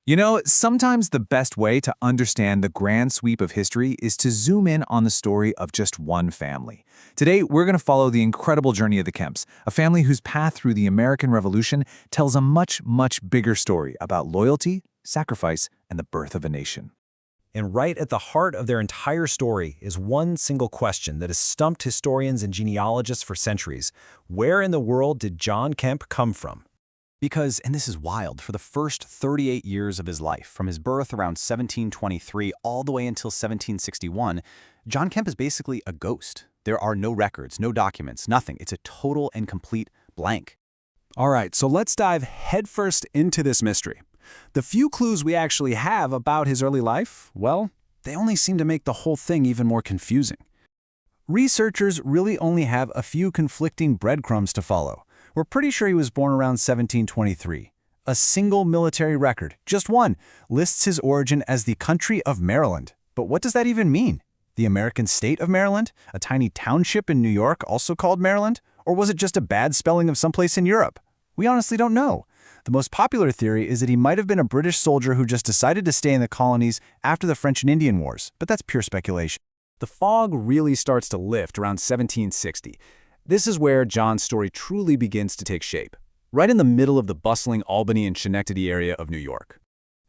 You know, sometimes the best way to understand the grand sweep of history is to zoom in on the story of just one family. Today, we're going to follow the incredible journey of the Kemps, a family whose path through the American Revolution tells a much, much bigger story about loyalty, sacrifice, and the birth of a nation. And right at the heart of their entire story is one single question that has stumped historians and genealogists for centuries. Where in the world did John Kemp come from? Because, and this is wild, for the first 38 years of his life, from his birth around 1723 all the way until 1761, John Kemp is basically a ghost. There are no records, no documents, nothing. It's a total and complete blank. All right, so let's dive headfirst into this mystery. The few clues we actually have about his early life, well, they only seem to make the whole thing even more confusing. Researchers really only have a few conflicting breadcrumbs to follow. We're pretty sure he was born around 1723. A single military record, just one, lists his origin as the country of Maryland. But what does that even mean? The American state of Maryland? A tiny township in New York also called Maryland? Or was it just a bad spelling of someplace in Europe? We honestly don't know. The most popular theory is that he might have been a British soldier who just decided to stay in the colonies after the French and Indian Wars, but that's pure speculation. The fog really starts to lift around 1760. This is where John's story truly begins to take shape, right in the middle of the bustling Albany and Schenectady area of New York.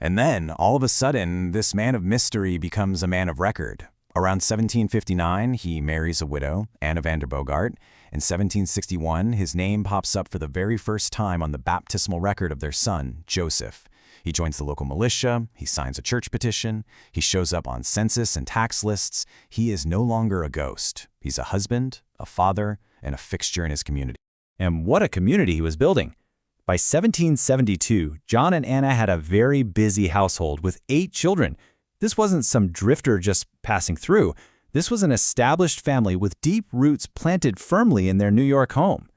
And then, all of a sudden, this man of mystery becomes a man of record. Around 1759, he marries a widow, Anna van der Bogart. In 1761, his name pops up for the very first time on the baptismal record of their son, Joseph. He joins the local militia, he signs a church petition, he shows up on census and tax lists. He is no longer a ghost. He's a husband, a father, and a fixture in his community. And what a community he was building. By 1772, John and Anna had a very busy household with 8 children. This wasn't some drifter just passing through. This was an established family with deep roots planted firmly in their New York home.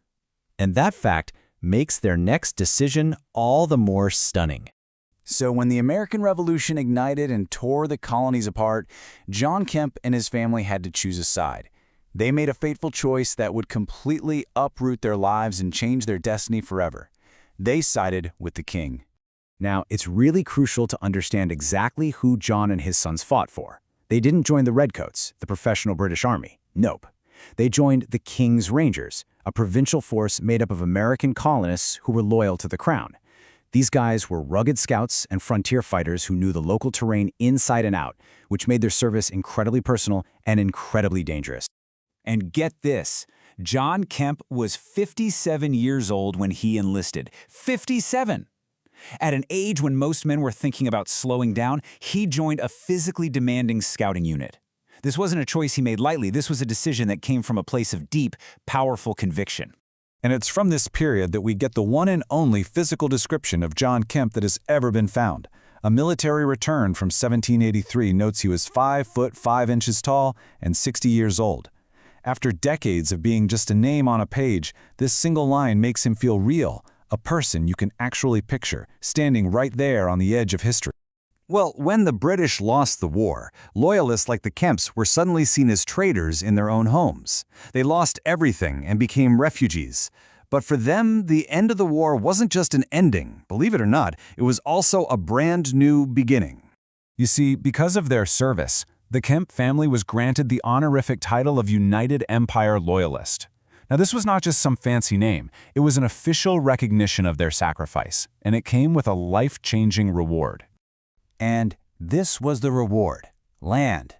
And that fact makes their next decision all the more stunning. So when the American Revolution ignited and tore the colonies apart, John Kemp and his family had to choose a side. They made a fateful choice that would completely uproot their lives and change their destiny forever. They sided with the king. Now, it's really crucial to understand exactly who John and his sons fought for. They didn't join the Redcoats, the professional British Army. Nope. They joined the King's Rangers, a provincial force made up of American colonists who were loyal to the crown. These guys were rugged scouts and frontier fighters who knew the local terrain inside and out, which made their service incredibly personal and incredibly dangerous. And get this, John Kemp was 57 years old when he enlisted. 57! At an age when most men were thinking about slowing down, he joined a physically demanding scouting unit. This wasn't a choice he made lightly. This was a decision that came from a place of deep, powerful conviction. And it's from this period that we get the one and only physical description of John Kemp that has ever been found. A military return from 1783 notes he was 5 foot 5 inches tall and 60 years old. After decades of being just a name on a page, this single line makes him feel real, a person you can actually picture, standing right there on the edge of history. Well, when the British lost the war, loyalists like the Kemps were suddenly seen as traitors in their own homes. They lost everything and became refugees. But for them, the end of the war wasn't just an ending. Believe it or not, it was also a brand new beginning. You see, because of their service, the Kemp family was granted the honorific title of United Empire Loyalist. Now, this was not just some fancy name. It was an official recognition of their sacrifice, and it came with a life-changing reward. And this was the reward: land.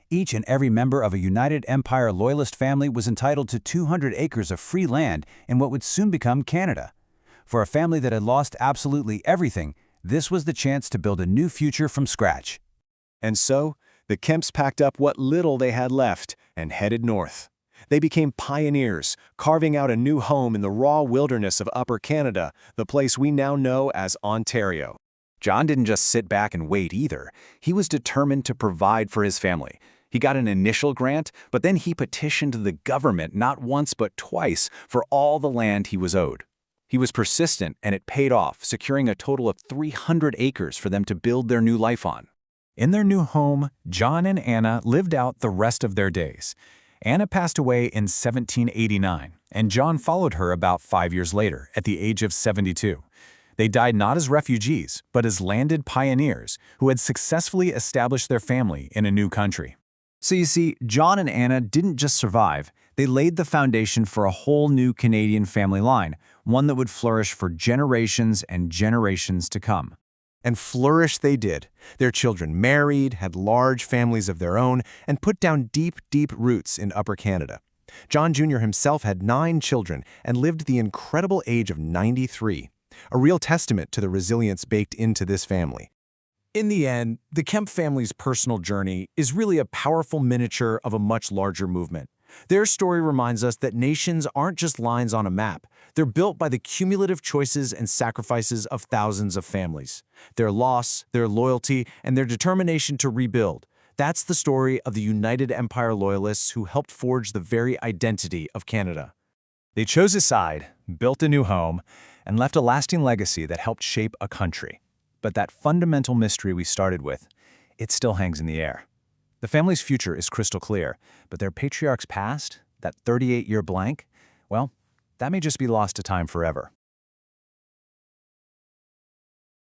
Each and every member of a United Empire Loyalist family was entitled to 200 acres of free land in what would soon become Canada. For a family that had lost absolutely everything, this was the chance to build a new future from scratch. And so, the Kemps packed up what little they had left and headed north. They became pioneers, carving out a new home in the raw wilderness of Upper Canada, the place we now know as Ontario. John didn't just sit back and wait either. He was determined to provide for his family. He got an initial grant, but then he petitioned the government not once but twice for all the land he was owed. He was persistent, and it paid off, securing a total of 300 acres for them to build their new life on. In their new home, John and Anna lived out the rest of their days. Anna passed away in 1789, and John followed her about 5 years later, at the age of 72. They died not as refugees, but as landed pioneers who had successfully established their family in a new country. So you see, John and Anna didn't just survive, they laid the foundation for a whole new Canadian family line, one that would flourish for generations and generations to come. And flourish they did. Their children married, had large families of their own, and put down deep, deep roots in Upper Canada. John Jr. himself had 9 children and lived the incredible age of 93, a real testament to the resilience baked into this family. In the end, the Kemp family's personal journey is really a powerful miniature of a much larger movement. Their story reminds us that nations aren't just lines on a map. They're built by the cumulative choices and sacrifices of thousands of families. Their loss, their loyalty, and their determination to rebuild. That's the story of the United Empire Loyalists who helped forge the very identity of Canada. They chose a side, built a new home, and left a lasting legacy that helped shape a country. But that fundamental mystery we started with, it still hangs in the air. The family's future is crystal clear, but their patriarch's past, that 38-year blank, well, that may just be lost to time forever.